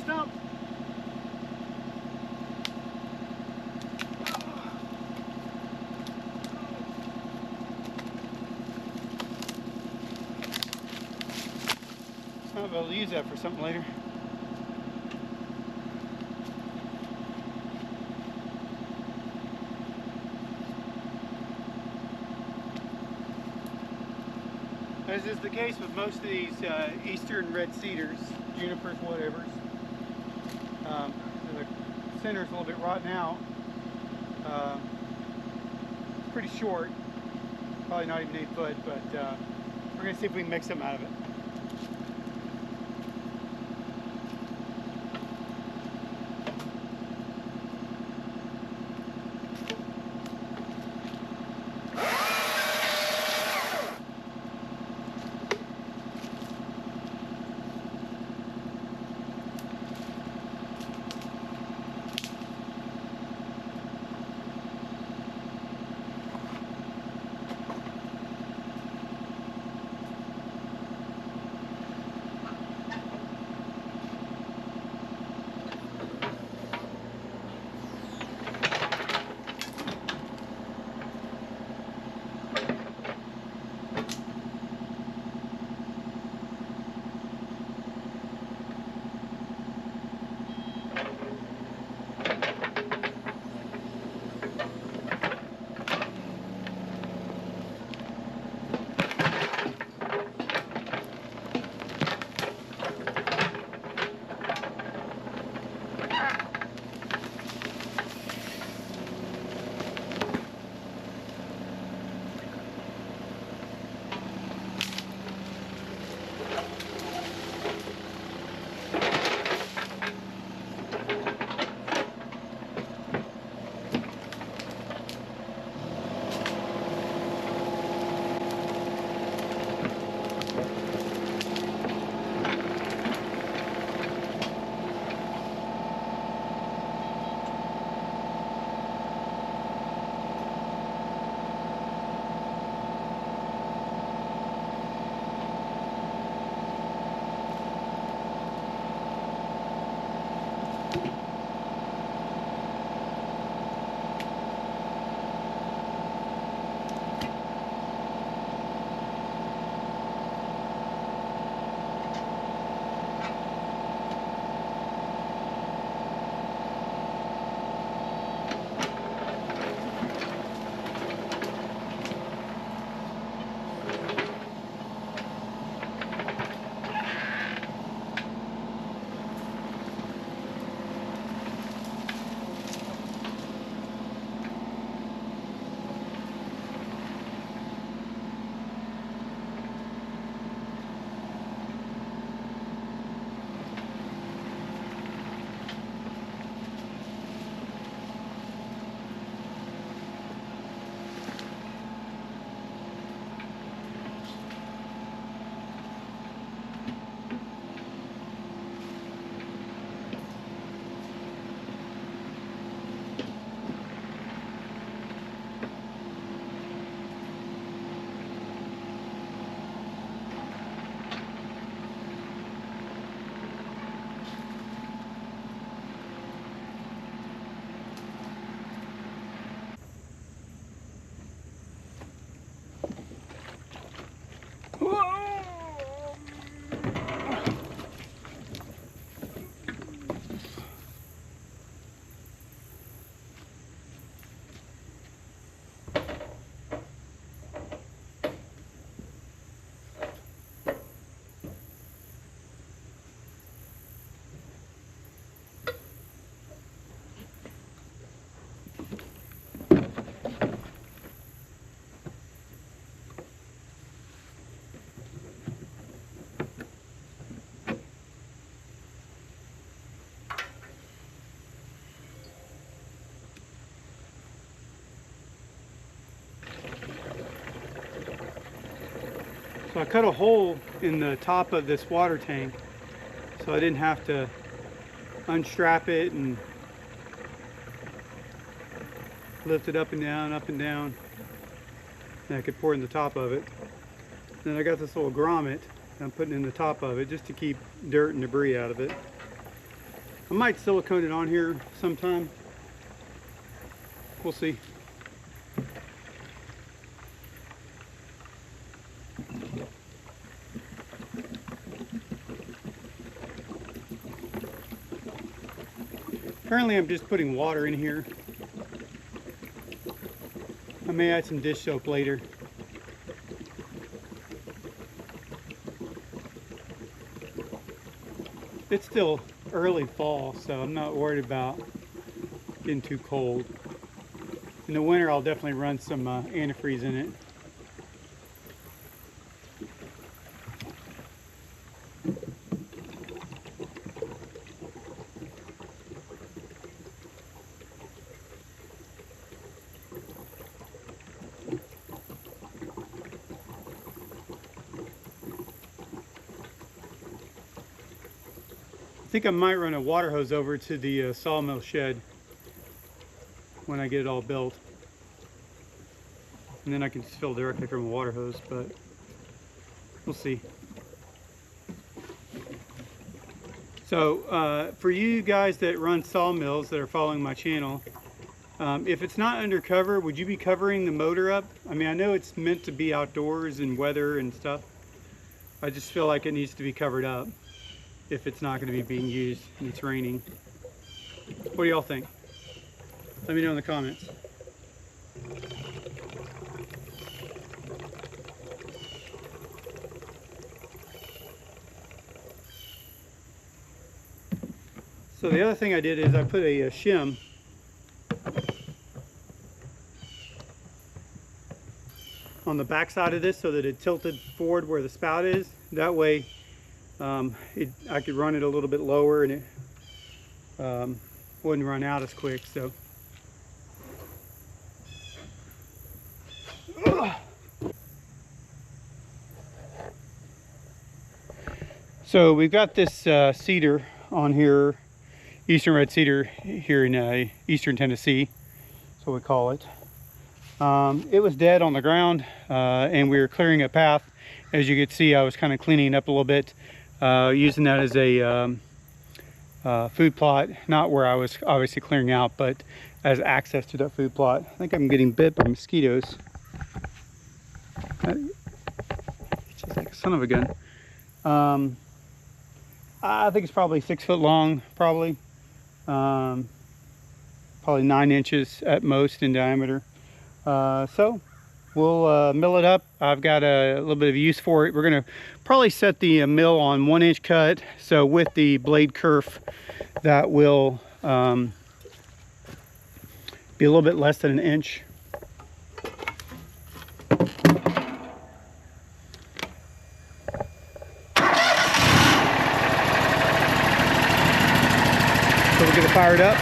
stump. I'll be able to use that for something later. As is the case with most of these eastern red cedars, junipers, whatevers, the center's a little bit rotten out. It's pretty short, probably not even 8 foot, but we're going to see if we can make something out of it. So I cut a hole in the top of this water tank so I didn't have to unstrap it and lift it up and down, and I could pour in the top of it. Then I got this little grommet I'm putting in the top of it just to keep dirt and debris out of it. I might silicone it on here sometime. We'll see. Currently I'm just putting water in here. I may add some dish soap later. It's still early fall, so I'm not worried about getting too cold. In the winter I'll definitely run some antifreeze in it. I think I might run a water hose over to the sawmill shed when I get it all built. And then I can just fill directly from a water hose, but we'll see. So for you guys that run sawmills that are following my channel, if it's not undercover, would you be covering the motor up? I mean, I know it's meant to be outdoors and weather and stuff. I just feel like it needs to be covered up if it's not going to be being used and it's raining. What do y'all think? Let me know in the comments. So the other thing I did is I put a shim on the back side of this so that it tilted forward where the spout is. That way I could run it a little bit lower and it wouldn't run out as quick. So we've got this cedar on here, eastern red cedar here in eastern Tennessee, that's what we call it. It was dead on the ground and we were clearing a path. As you could see, I was kind of cleaning up a little bit, using that as a food plot, not where I was obviously clearing out, but as access to that food plot. I think I'm getting bit by mosquitoes. Just like a son of a gun. I think it's probably 6 foot long, probably 9 inches at most in diameter. So we'll mill it up. I've got a little bit of use for it. We're going to probably set the mill on 1 inch cut. So with the blade kerf, that will be a little bit less than 1 inch. So we'll get it fired up.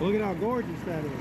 Look at how gorgeous that is.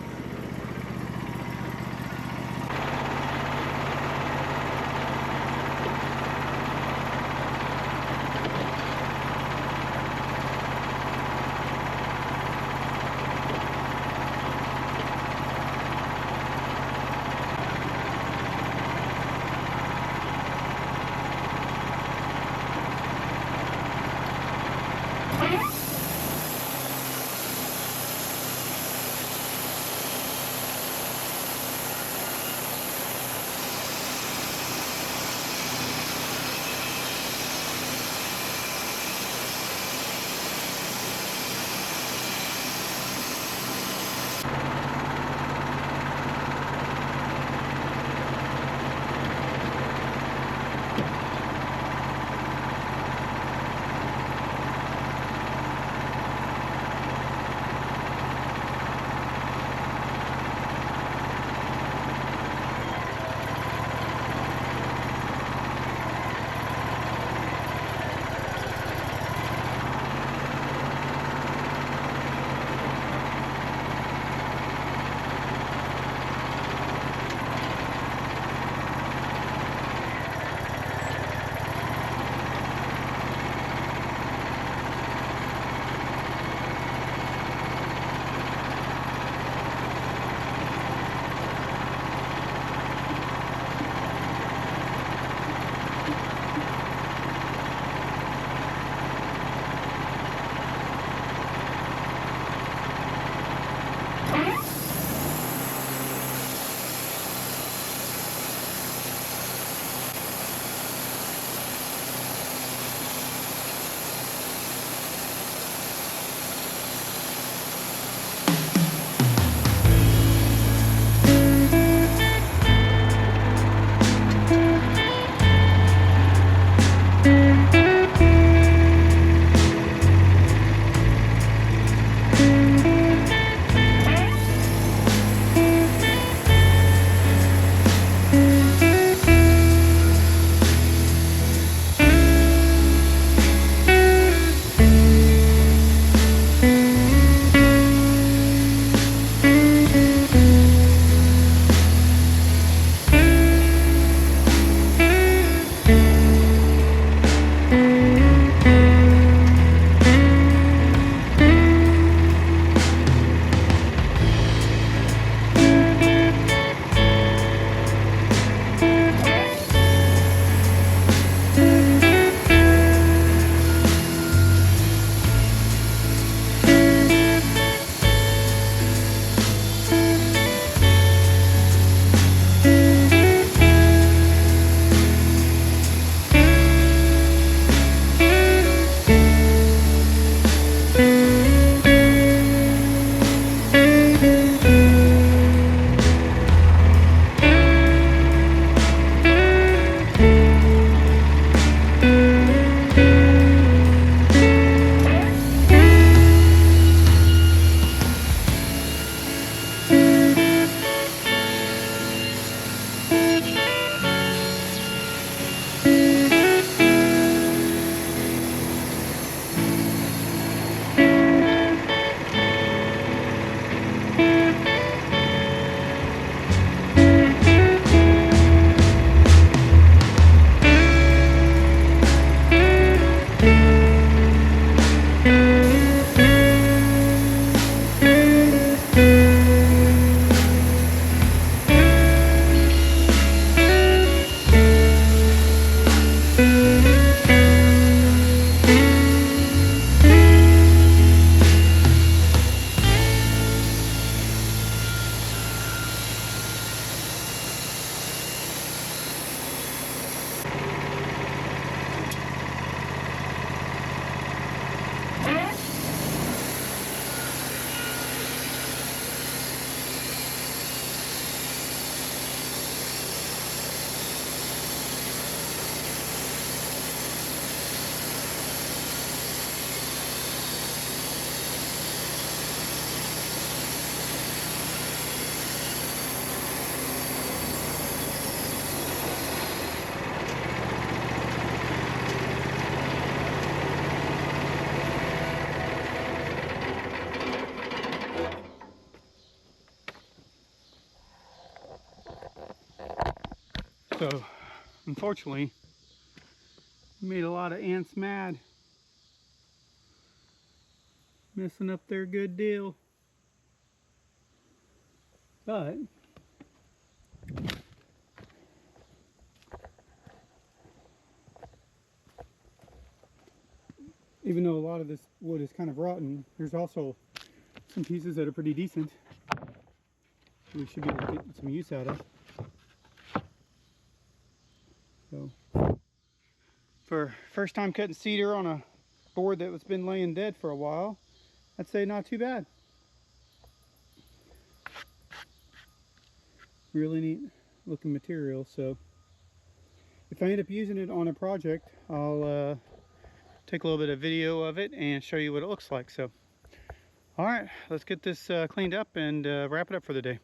So unfortunately, made a lot of ants mad, messing up their good deal. But even though a lot of this wood is kind of rotten, there's also some pieces that are pretty decent. We should be able to get some use out of. So, for first time cutting cedar on a board that was been laying dead for a while, I'd say not too bad. Really neat looking material. So if I end up using it on a project, I'll take a little bit of video of it and show you what it looks like. So all right, let's get this cleaned up and wrap it up for the day.